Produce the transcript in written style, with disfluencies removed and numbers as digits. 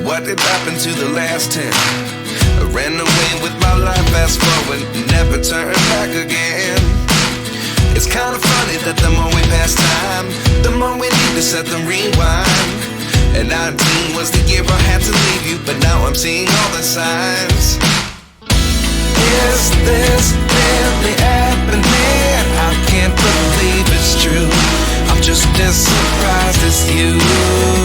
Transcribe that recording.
what did happen to the last 10? I ran away with my life, fast forward, never turn back again. It's kind of funny that the more we pass time, the more we need to set them rewind. And 19 was the year I had to leave you, but now I'm seeing all the signs. Is this really happening? I can't believe it's true. I'm just as surprised as you.